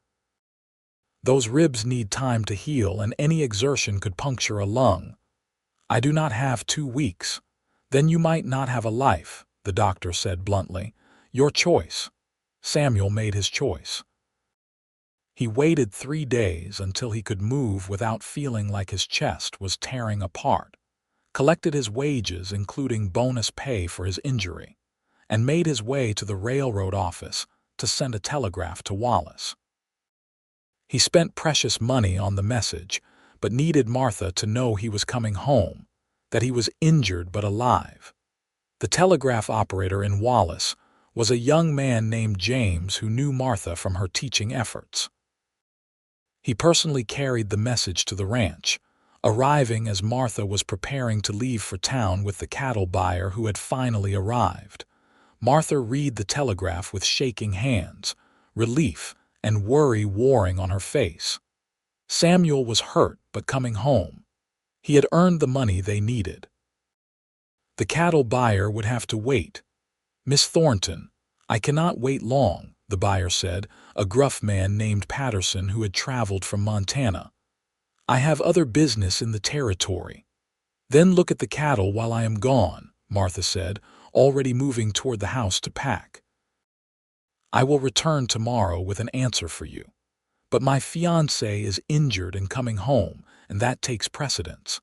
"Those ribs need time to heal, and any exertion could puncture a lung." "I do not have 2 weeks. Then you might not have a life," the doctor said bluntly. "Your choice." Samuel made his choice. He waited 3 days until he could move without feeling like his chest was tearing apart, collected his wages including bonus pay for his injury, and made his way to the railroad office to send a telegraph to Wallace. He spent precious money on the message, but needed Martha to know he was coming home, that he was injured but alive. The telegraph operator in Wallace was a young man named James who knew Martha from her teaching efforts. He personally carried the message to the ranch, arriving as Martha was preparing to leave for town with the cattle buyer who had finally arrived. Martha read the telegraph with shaking hands, relief and worry warring on her face. Samuel was hurt but coming home. He had earned the money they needed. The cattle buyer would have to wait. "Miss Thornton, I cannot wait long," the buyer said, a gruff man named Patterson who had traveled from Montana. "I have other business in the territory." "Then look at the cattle while I am gone," Martha said, already moving toward the house to pack. "I will return tomorrow with an answer for you. But my fiancé is injured and coming home, and that takes precedence."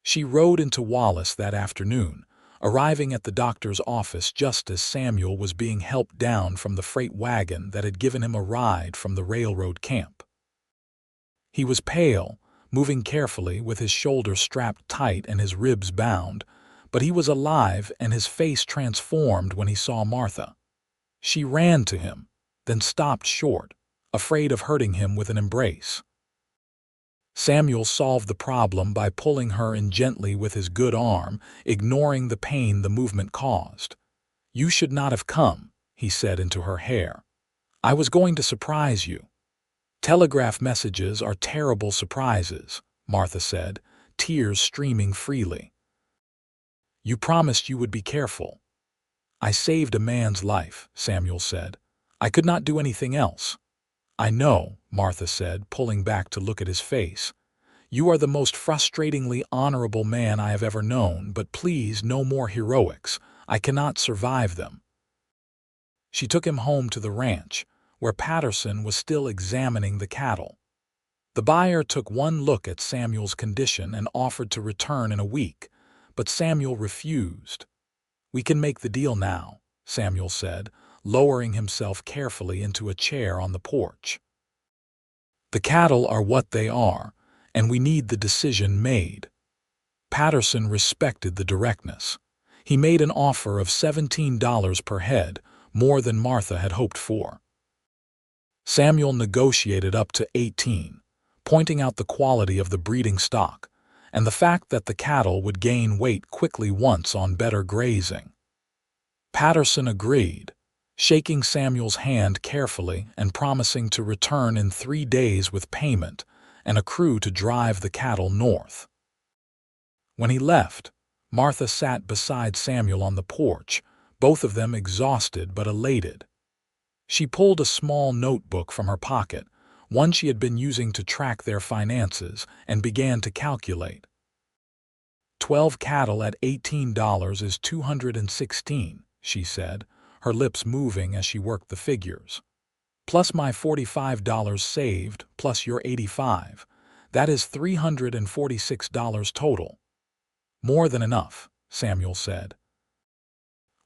She rode into Wallace that afternoon, arriving at the doctor's office just as Samuel was being helped down from the freight wagon that had given him a ride from the railroad camp. He was pale, moving carefully with his shoulders strapped tight and his ribs bound, but he was alive and his face transformed when he saw Martha. She ran to him, then stopped short, afraid of hurting him with an embrace. Samuel solved the problem by pulling her in gently with his good arm, ignoring the pain the movement caused. "You should not have come," he said into her hair. "I was going to surprise you." "Telegraph messages are terrible surprises," Martha said, tears streaming freely. "You promised you would be careful." "I saved a man's life," Samuel said. "I could not do anything else." "I know," Martha said, pulling back to look at his face. "You are the most frustratingly honorable man I have ever known, but please no more heroics. I cannot survive them." She took him home to the ranch, where Patterson was still examining the cattle. The buyer took one look at Samuel's condition and offered to return in a week, but Samuel refused. "We can make the deal now," Samuel said, lowering himself carefully into a chair on the porch. "The cattle are what they are, and we need the decision made." Patterson respected the directness. He made an offer of $17 per head, more than Martha had hoped for. Samuel negotiated up to 18, pointing out the quality of the breeding stock and the fact that the cattle would gain weight quickly once on better grazing. Patterson agreed, shaking Samuel's hand carefully and promising to return in 3 days with payment and a crew to drive the cattle north. When he left, Martha sat beside Samuel on the porch, both of them exhausted but elated. She pulled a small notebook from her pocket, one she had been using to track their finances, and began to calculate. 12 cattle at $18 is $216, she said, her lips moving as she worked the figures. "Plus my $45 saved, plus your $85. That is $346 total." "More than enough," Samuel said.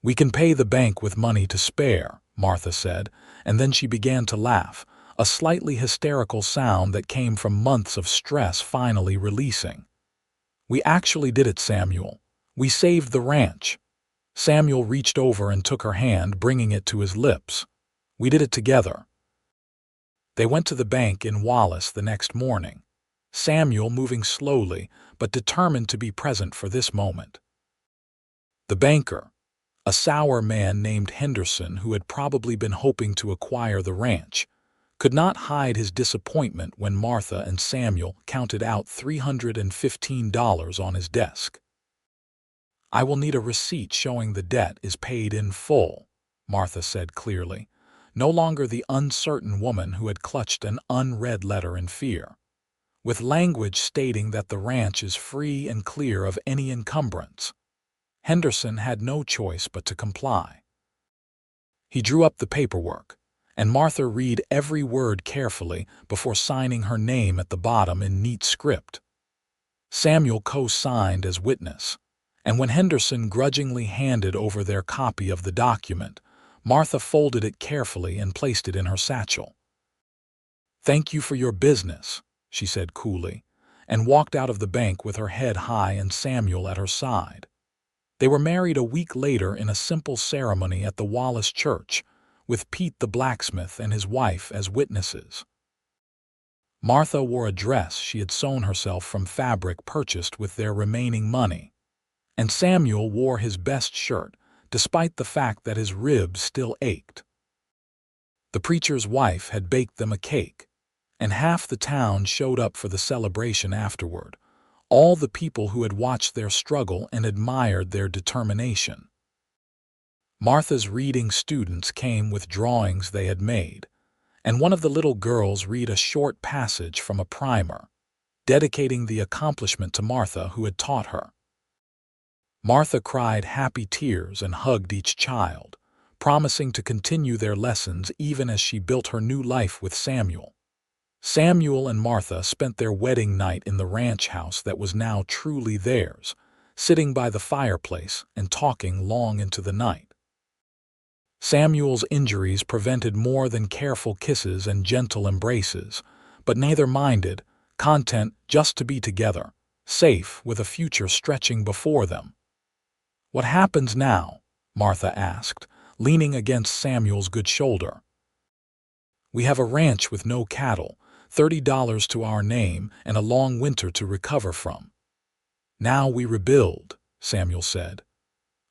"We can pay the bank with money to spare," Martha said, and then she began to laugh, a slightly hysterical sound that came from months of stress finally releasing. "We actually did it, Samuel. We saved the ranch." Samuel reached over and took her hand, bringing it to his lips. "We did it together." They went to the bank in Wallace the next morning, Samuel moving slowly but determined to be present for this moment. The banker, a sour man named Henderson who had probably been hoping to acquire the ranch, could not hide his disappointment when Martha and Samuel counted out $315 on his desk. "I will need a receipt showing the debt is paid in full," Martha said clearly, no longer the uncertain woman who had clutched an unread letter in fear, with language stating that the ranch is free and clear of any encumbrance. Henderson had no choice but to comply. He drew up the paperwork, and Martha read every word carefully before signing her name at the bottom in neat script. Samuel co-signed as witness, and when Henderson grudgingly handed over their copy of the document, Martha folded it carefully and placed it in her satchel. "Thank you for your business," she said coolly, and walked out of the bank with her head high and Samuel at her side. They were married a week later in a simple ceremony at the Wallace Church, with Pete the blacksmith and his wife as witnesses. Martha wore a dress she had sewn herself from fabric purchased with their remaining money, and Samuel wore his best shirt, despite the fact that his ribs still ached. The preacher's wife had baked them a cake, and half the town showed up for the celebration afterward, all the people who had watched their struggle and admired their determination. Martha's reading students came with drawings they had made, and one of the little girls read a short passage from a primer, dedicating the accomplishment to Martha who had taught her. Martha cried happy tears and hugged each child, promising to continue their lessons even as she built her new life with Samuel. Samuel and Martha spent their wedding night in the ranch house that was now truly theirs, sitting by the fireplace and talking long into the night. Samuel's injuries prevented more than careful kisses and gentle embraces, but neither minded, content just to be together, safe with a future stretching before them. "What happens now?" Martha asked, leaning against Samuel's good shoulder. "We have a ranch with no cattle, $30 to our name, and a long winter to recover from. Now we rebuild," Samuel said.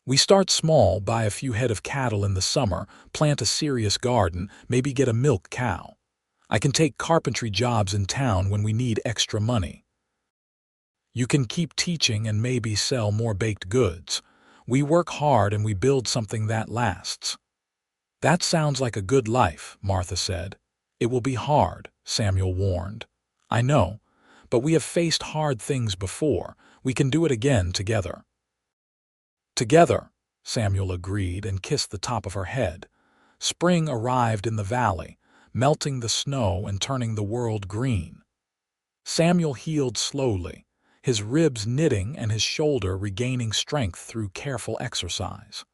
"We start small, buy a few head of cattle in the summer, plant a serious garden, maybe get a milk cow. I can take carpentry jobs in town when we need extra money. You can keep teaching and maybe sell more baked goods. We work hard and we build something that lasts." "That sounds like a good life," Martha said. "It will be hard," Samuel warned. "I know, but we have faced hard things before. We can do it again together." "Together," Samuel agreed and kissed the top of her head. Spring arrived in the valley, melting the snow and turning the world green. Samuel healed slowly, his ribs knitting and his shoulder regaining strength through careful exercise.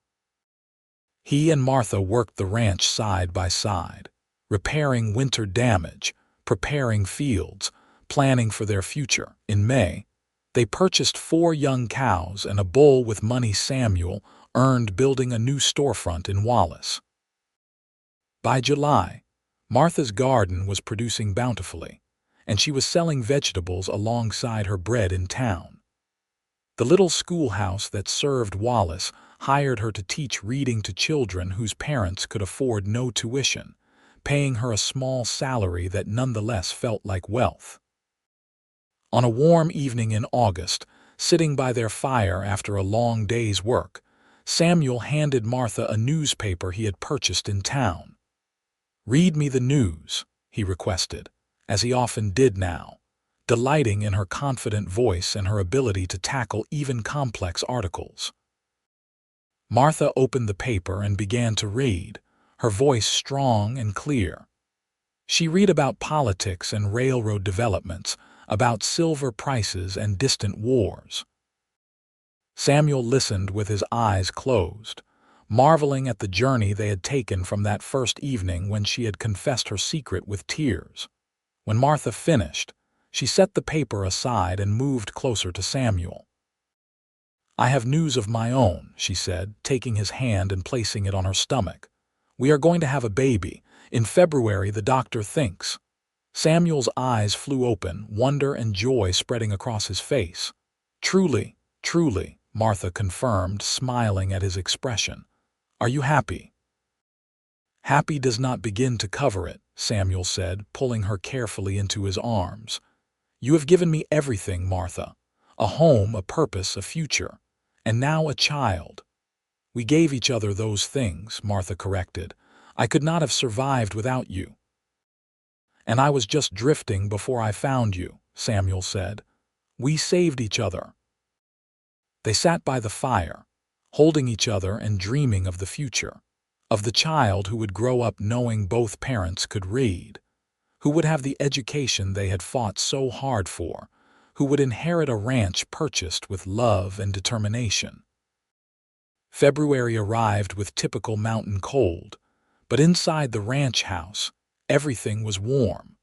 He and Martha worked the ranch side by side, repairing winter damage, preparing fields, planning for their future. In May, they purchased 4 young cows and a bull with money Samuel earned building a new storefront in Wallace. By July, Martha's garden was producing bountifully, and she was selling vegetables alongside her bread in town. The little schoolhouse that served Wallace hired her to teach reading to children whose parents could afford no tuition, paying her a small salary that nonetheless felt like wealth. On a warm evening in August, sitting by their fire after a long day's work, Samuel handed Martha a newspaper he had purchased in town. "Read me the news," he requested, as he often did now, delighting in her confident voice and her ability to tackle even complex articles. Martha opened the paper and began to read, her voice strong and clear. She read about politics and railroad developments, about silver prices and distant wars. Samuel listened with his eyes closed, marveling at the journey they had taken from that first evening when she had confessed her secret with tears. When Martha finished, she set the paper aside and moved closer to Samuel. "I have news of my own," she said, taking his hand and placing it on her stomach. "We are going to have a baby. In February, the doctor thinks." Samuel's eyes flew open, wonder and joy spreading across his face. "Truly, truly," Martha confirmed, smiling at his expression. "Are you happy?" "Happy does not begin to cover it," Samuel said, pulling her carefully into his arms. "You have given me everything, Martha. A home, a purpose, a future, and now a child." "We gave each other those things," Martha corrected. "I could not have survived without you." "And I was just drifting before I found you," Samuel said. "We saved each other." They sat by the fire, holding each other and dreaming of the future, of the child who would grow up knowing both parents could read, who would have the education they had fought so hard for, who would inherit a ranch purchased with love and determination. February arrived with typical mountain cold, but inside the ranch house, everything was warm.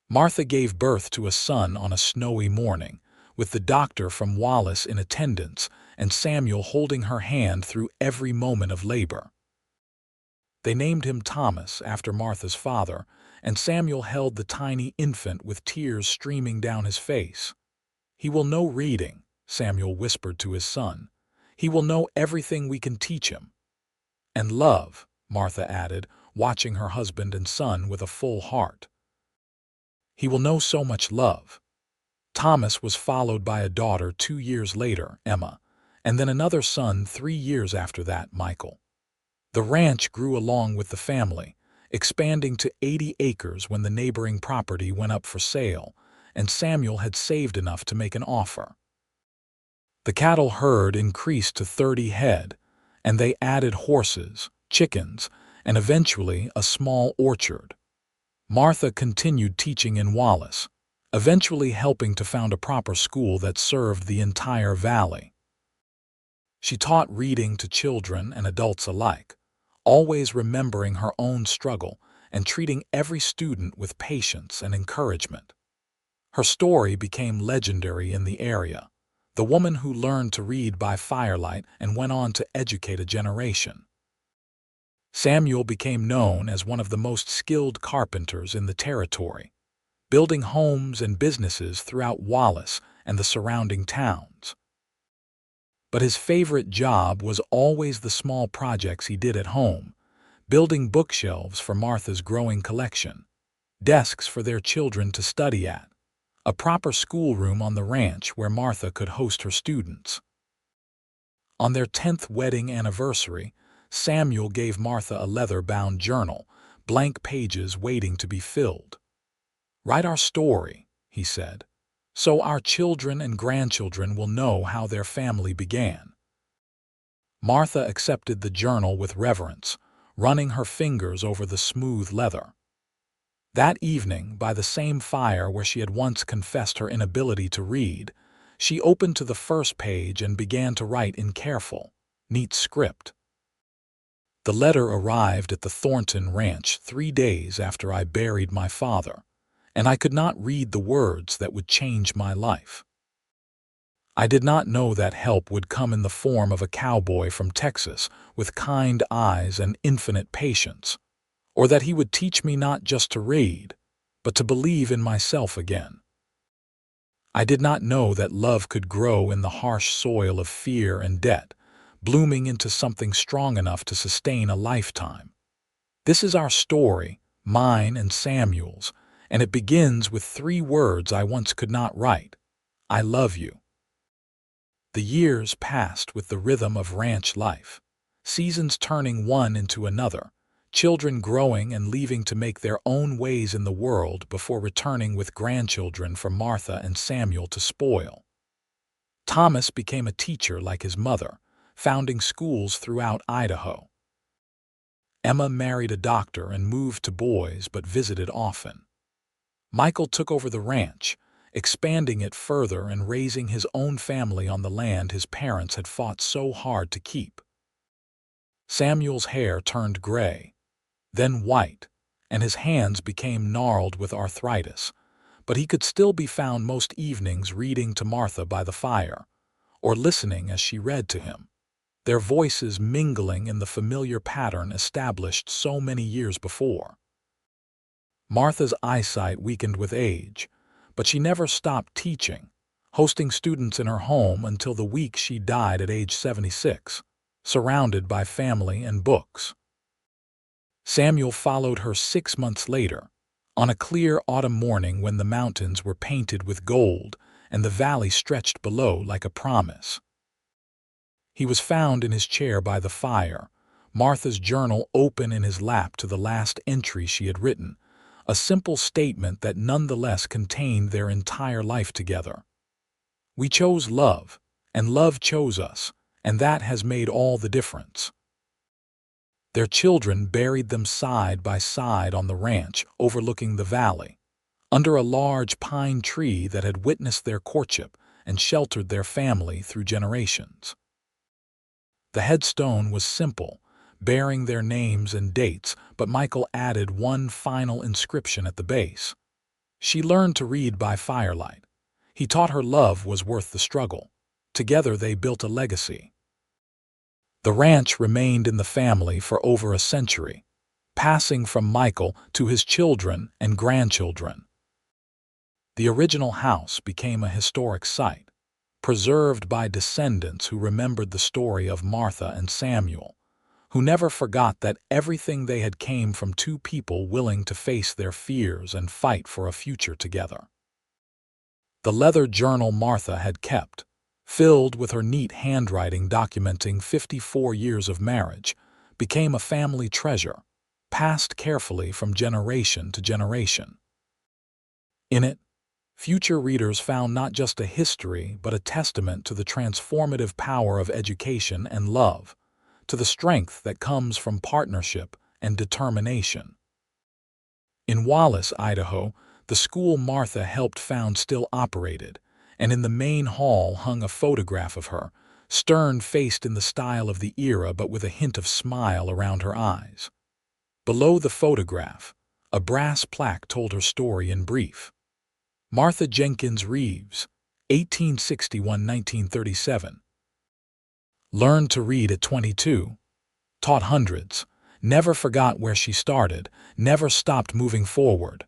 Martha gave birth to a son on a snowy morning, with the doctor from Wallace in attendance and Samuel holding her hand through every moment of labor. They named him Thomas after Martha's father, and Samuel held the tiny infant with tears streaming down his face. "He will know reading," Samuel whispered to his son. "He will know everything we can teach him." "And love," Martha added, watching her husband and son with a full heart. "He will know so much love." Thomas was followed by a daughter 2 years later, Emma, and then another son 3 years after that, Michael. The ranch grew along with the family, expanding to 80 acres when the neighboring property went up for sale, and Samuel had saved enough to make an offer. The cattle herd increased to 30 head, and they added horses, chickens, and eventually a small orchard. Martha continued teaching in Wallace, eventually helping to found a proper school that served the entire valley. She taught reading to children and adults alike, always remembering her own struggle and treating every student with patience and encouragement. Her story became legendary in the area, the woman who learned to read by firelight and went on to educate a generation. Samuel became known as one of the most skilled carpenters in the territory, building homes and businesses throughout Wallace and the surrounding towns. But his favorite job was always the small projects he did at home, building bookshelves for Martha's growing collection, desks for their children to study at, a proper schoolroom on the ranch where Martha could host her students. On their 10th wedding anniversary, Samuel gave Martha a leather-bound journal, blank pages waiting to be filled. "Write our story," he said, "so our children and grandchildren will know how their family began." Martha accepted the journal with reverence, running her fingers over the smooth leather. That evening, by the same fire where she had once confessed her inability to read, she opened to the first page and began to write in careful, neat script. "The letter arrived at the Thornton Ranch 3 days after I buried my father, and I could not read the words that would change my life. I did not know that help would come in the form of a cowboy from Texas with kind eyes and infinite patience, or that he would teach me not just to read, but to believe in myself again. I did not know that love could grow in the harsh soil of fear and debt, blooming into something strong enough to sustain a lifetime. This is our story, mine and Samuel's, and it begins with 3 words I once could not write: I love you." The years passed with the rhythm of ranch life, seasons turning one into another, children growing and leaving to make their own ways in the world before returning with grandchildren for Martha and Samuel to spoil. Thomas became a teacher like his mother, founding schools throughout Idaho. Emma married a doctor and moved to Boise but visited often. Michael took over the ranch, expanding it further and raising his own family on the land his parents had fought so hard to keep. Samuel's hair turned gray, then white, and his hands became gnarled with arthritis, but he could still be found most evenings reading to Martha by the fire, or listening as she read to him, their voices mingling in the familiar pattern established so many years before. Martha's eyesight weakened with age, but she never stopped teaching, hosting students in her home until the week she died at age 76, surrounded by family and books. Samuel followed her 6 months later, on a clear autumn morning when the mountains were painted with gold and the valley stretched below like a promise. He was found in his chair by the fire, Martha's journal open in his lap to the last entry she had written, a simple statement that nonetheless contained their entire life together. "We chose love, and love chose us, and that has made all the difference." Their children buried them side by side on the ranch overlooking the valley, under a large pine tree that had witnessed their courtship and sheltered their family through generations. The headstone was simple, bearing their names and dates, but Michael added one final inscription at the base. "She learned to read by firelight. He taught her love was worth the struggle. Together they built a legacy." The ranch remained in the family for over a century, passing from Michael to his children and grandchildren. The original house became a historic site, preserved by descendants who remembered the story of Martha and Samuel, who never forgot that everything they had came from 2 people willing to face their fears and fight for a future together. The leather journal Martha had kept, filled with her neat handwriting documenting 54 years of marriage, became a family treasure, passed carefully from generation to generation. In it, future readers found not just a history but a testament to the transformative power of education and love, to the strength that comes from partnership and determination. In Wallace, Idaho, the school Martha helped found still operated, and in the main hall hung a photograph of her, stern-faced in the style of the era but with a hint of smile around her eyes. Below the photograph, a brass plaque told her story in brief. Martha Jenkins Reeves, 1861–1937. Learned to read at 22, taught hundreds, never forgot where she started, never stopped moving forward.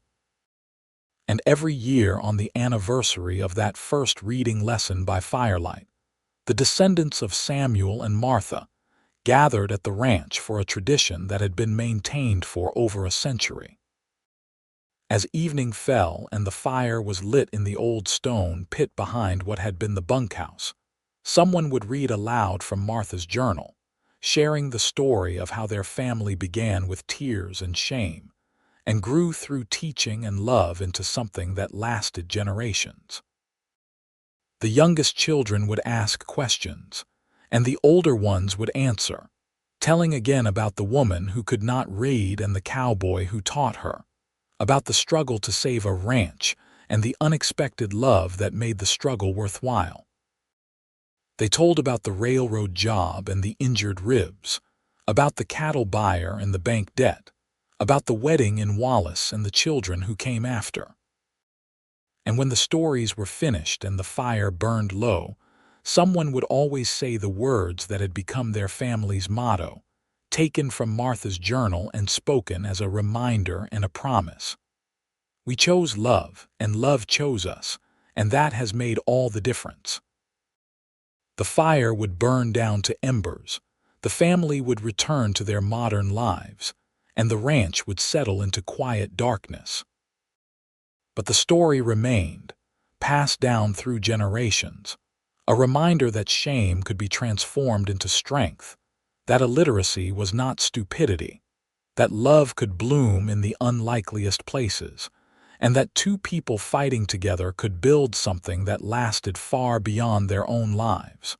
And every year on the anniversary of that first reading lesson by Firelight, the descendants of Samuel and Martha gathered at the ranch for a tradition that had been maintained for over a century. As evening fell and the fire was lit in the old stone pit behind what had been the bunkhouse, someone would read aloud from Martha's journal, sharing the story of how their family began with tears and shame, and grew through teaching and love into something that lasted generations. The youngest children would ask questions, and the older ones would answer, telling again about the woman who could not read and the cowboy who taught her, about the struggle to save a ranch and the unexpected love that made the struggle worthwhile. They told about the railroad job and the injured ribs, about the cattle buyer and the bank debt, about the wedding in Wallace and the children who came after. And when the stories were finished and the fire burned low, someone would always say the words that had become their family's motto, taken from Martha's journal and spoken as a reminder and a promise. We chose love, and love chose us, and that has made all the difference. The fire would burn down to embers, the family would return to their modern lives, and the ranch would settle into quiet darkness. But the story remained, passed down through generations, a reminder that shame could be transformed into strength, that illiteracy was not stupidity, that love could bloom in the unlikeliest places, and that two people fighting together could build something that lasted far beyond their own lives.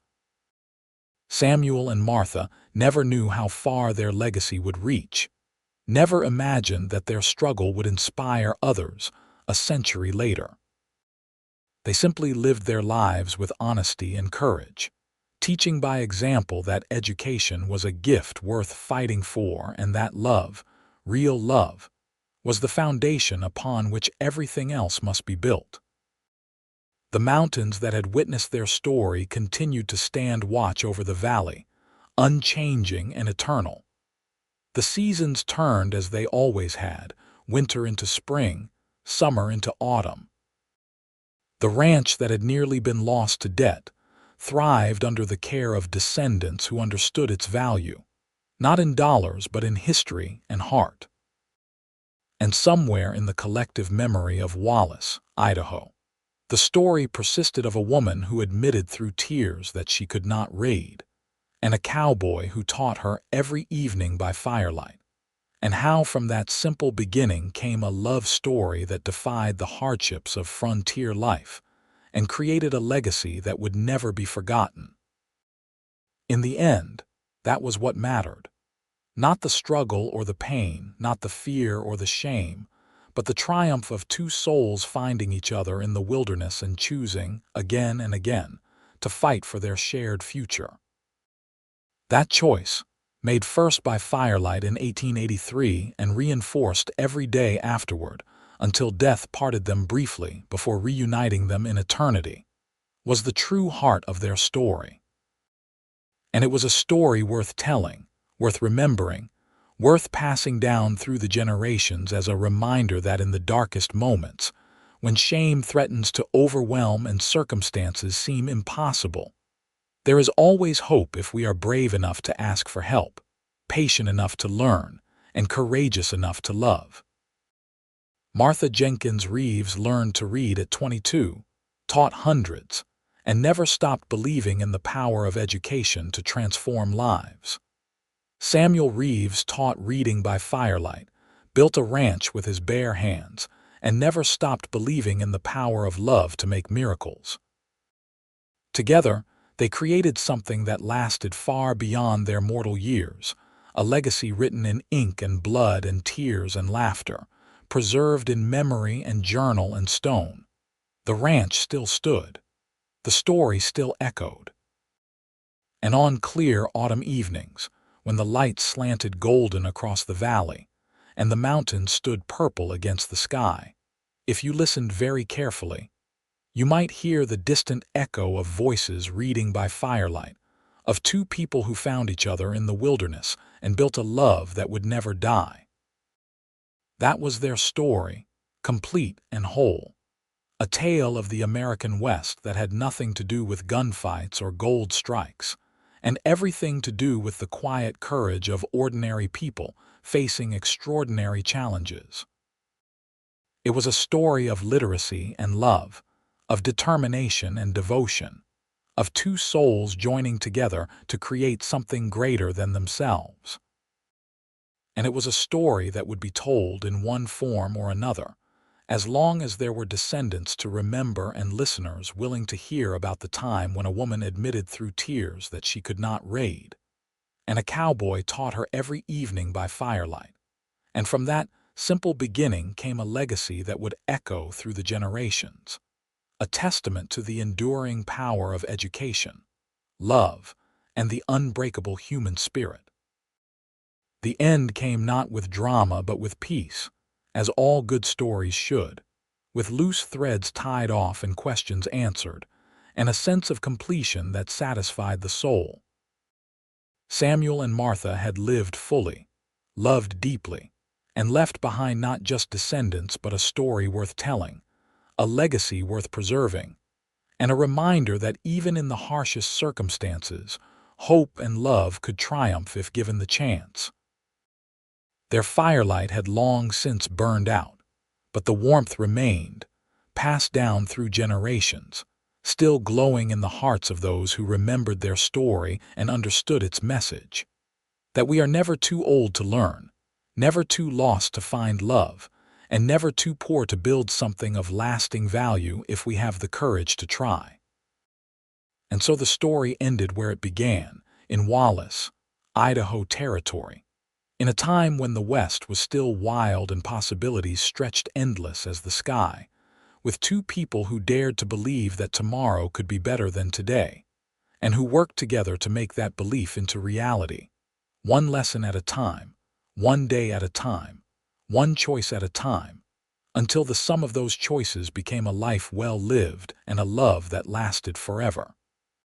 Samuel and Martha never knew how far their legacy would reach, never imagined that their struggle would inspire others a century later. They simply lived their lives with honesty and courage, teaching by example that education was a gift worth fighting for and that love, real love, was the foundation upon which everything else must be built. The mountains that had witnessed their story continued to stand watch over the valley, unchanging and eternal. The seasons turned as they always had, winter into spring, summer into autumn. The ranch that had nearly been lost to debt thrived under the care of descendants who understood its value, not in dollars but in history and heart. And somewhere in the collective memory of Wallace, Idaho, the story persisted of a woman who admitted through tears that she could not read, and a cowboy who taught her every evening by firelight, and how from that simple beginning came a love story that defied the hardships of frontier life and created a legacy that would never be forgotten. In the end, that was what mattered. Not the struggle or the pain, not the fear or the shame, but the triumph of two souls finding each other in the wilderness and choosing, again and again, to fight for their shared future. That choice, made first by firelight in 1883 and reinforced every day afterward until death parted them briefly before reuniting them in eternity, was the true heart of their story. And it was a story worth telling, worth remembering, worth passing down through the generations as a reminder that in the darkest moments, when shame threatens to overwhelm and circumstances seem impossible, there is always hope if we are brave enough to ask for help, patient enough to learn, and courageous enough to love. Martha Jenkins Reeves learned to read at 22, taught hundreds, and never stopped believing in the power of education to transform lives. Samuel Reeves taught reading by firelight, built a ranch with his bare hands, and never stopped believing in the power of love to make miracles. Together, they created something that lasted far beyond their mortal years, a legacy written in ink and blood and tears and laughter, preserved in memory and journal and stone. The ranch still stood. The story still echoed. And on clear autumn evenings, when the light slanted golden across the valley, and the mountains stood purple against the sky, if you listened very carefully, you might hear the distant echo of voices reading by firelight, of two people who found each other in the wilderness and built a love that would never die. That was their story, complete and whole, a tale of the American West that had nothing to do with gunfights or gold strikes, and everything to do with the quiet courage of ordinary people facing extraordinary challenges. It was a story of literacy and love, of determination and devotion, of two souls joining together to create something greater than themselves. And it was a story that would be told in one form or another, as long as there were descendants to remember and listeners willing to hear about the time when a woman admitted through tears that she could not raid, and a cowboy taught her every evening by firelight. And from that simple beginning came a legacy that would echo through the generations, a testament to the enduring power of education, love, and the unbreakable human spirit. The end came not with drama but with peace, as all good stories should, with loose threads tied off and questions answered, and a sense of completion that satisfied the soul. Samuel and Martha had lived fully, loved deeply, and left behind not just descendants but a story worth telling, a legacy worth preserving, and a reminder that even in the harshest circumstances, hope and love could triumph if given the chance. Their firelight had long since burned out, but the warmth remained, passed down through generations, still glowing in the hearts of those who remembered their story and understood its message. That we are never too old to learn, never too lost to find love, and never too poor to build something of lasting value if we have the courage to try. And so the story ended where it began, in Wallace, Idaho Territory, in a time when the West was still wild and possibilities stretched endless as the sky, with two people who dared to believe that tomorrow could be better than today, and who worked together to make that belief into reality, one lesson at a time, one day at a time, one choice at a time, until the sum of those choices became a life well lived and a love that lasted forever.